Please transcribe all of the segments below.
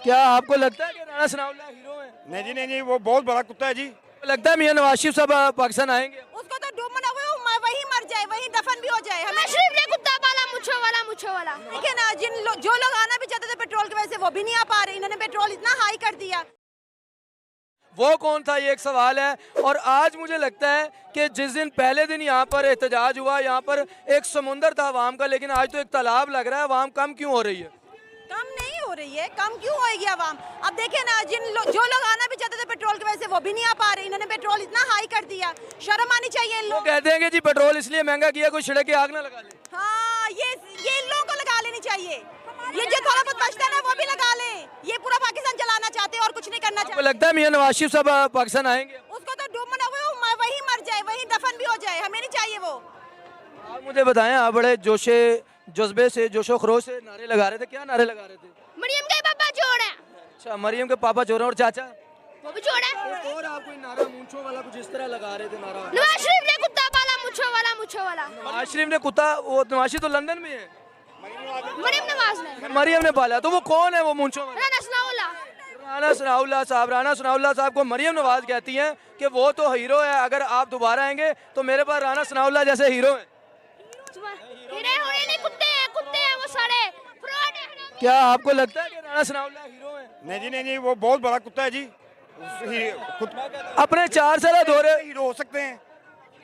क्या आपको लगता है कि राणा सनाउल्लाह हीरो है? नहीं जी, नहीं जी, वो बहुत बड़ा कुत्ता है जी। लगता है मियां नवाज शरीफ साहब पाकिस्तान आएंगे? उसको तो डूबना हुआ वही मर जाए, वही दफन भी हो जाए। हमें शरीफ ने कुत्ता पाला मुच्छों वाला। देखिए ना, जो लोग आना भी चाहते थे पेट्रोल की वजह से, वो भी नहीं आ पा रहे। इन्होंने पेट्रोल इतना हाई कर दिया। वो कौन था, ये एक सवाल है। और आज मुझे लगता है कि जिस दिन पहले दिन यहाँ पर एहतजाज हुआ, यहाँ पर एक समुंदर था अवाम का, लेकिन आज तो एक तालाब लग रहा है। अवाम कम क्यों हो रही है? कम नहीं हो रही है, कम क्यों होएगी आवाम? अब देखिए ना, जो लोग आना भी चाहते थे पेट्रोल की वजह से, वो भी नहीं आ पा रहे। इन्होंने पेट्रोल इतना हाई कर दिया, शर्म आनी चाहिए इन वो लोग। कहते हैं कि जी पेट्रोल इसलिए महंगा किया कोई सड़क की आग ना लगा ले। हाँ, ये इन लोगों को लगा लेनी चाहिए। ये जो थोड़ा बहुत बचता है ना, वो भी लगा लें। ये पूरा पाकिस्तान चलाना चाहते हैं और कुछ नहीं करना आपको चाहते। लगता है मियां नवाज शरीफ साहब पाकिस्तान आएंगे? उसको तो डूबना हुआ वही मर जाए, वही दफन भी हो जाए। हमें नहीं चाहिए वो। आप मुझे बताएं, आप बड़े जोशे जज्बे से, जोशो खरोश से नारे लगा रहे थे। क्या नारे लगा रहे थे? मरियम के पापा चोर है। अच्छा, मरियम के पापा चोर हैं। और चाचा? वो भी चोर है। और आप कोई नारा मूंछों वाला कुछ इस तरह लगा रहे थे नारा? नवाज शरीफ ने कुत्ता पाला मुच्छों वाला। नवाज शरीफ ने कुत्ता, वो नवाज शरीफ तो लंदन में है। मरियम नवाज ने। मरियम ने पाला, तो वो कौन है वो मूंछों वाला? राणा सनाउल्लाह। राणा सनाउल्लाह साहब। राणा सनाउल्लाह साहब को मरियम नवाज कहती हैं कि वो तो हीरो है। अगर आप दोबारा आएंगे तो मेरे पास राणा सनाउल्लाह जैसे हीरो हैं। हीरे होने नहीं, कुत्ते हैं वो सारे फ्रॉड है। क्या आपको लगता है कि राणा सनाउल्लाह हीरो है? नहीं जी, नहीं जी, वो बहुत बड़ा कुत्ता है जी। अपने 4 साल दौरे हीरो हो सकते हैं।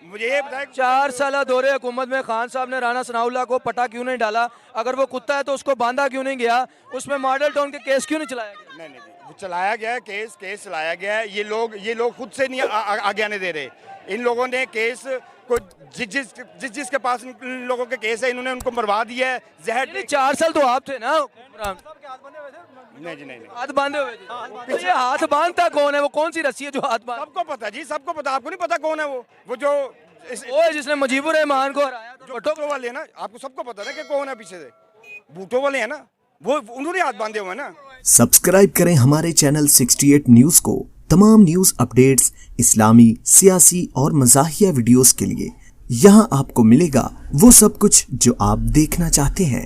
मुझे ये बताएं, 4 साल दौरे हुकूमत में खान साहब ने राणा सनाउल्लाह को पटा क्यों नहीं डाला? अगर वो कुत्ता है तो उसको बांधा क्यों नहीं गया? उसमें मॉडल टाउन के केस क्यों नहीं चलाया गया? नहीं जी, वो चलाया गया है, केस चलाया गया है। ये लोग खुद से नहीं आगे आने दे रहे। इन लोगों ने केस को जिसके पास इन लोगों के केस है, इन्होंने उनको मरवा दिया है। जहर 4 साल तो आप थे ना? नहीं जी, नहीं। हाथ बांधे हुए थे। तो ये हाथ बांधता कौन है? वो कौन सी रस्सी है जो हाथ बांध? सबको पता जी, सबको पता। आपको नहीं पता कौन है वो जो वो है जिसने मुजीबुर रहमान को हराया था। भुट्टो वाले है ना, आपको सबको पता है कि कौन है पीछे से। भुट्टो वाले है ना, वो उन्होंने हाथ बांधे हुए हैं ना। सब्सक्राइब करें हमारे चैनल 68 न्यूज को तमाम न्यूज अपडेट्स, इस्लामी, सियासी और मज़ाहिया वीडियोस के लिए। यहाँ आपको मिलेगा वो सब कुछ जो आप देखना चाहते हैं।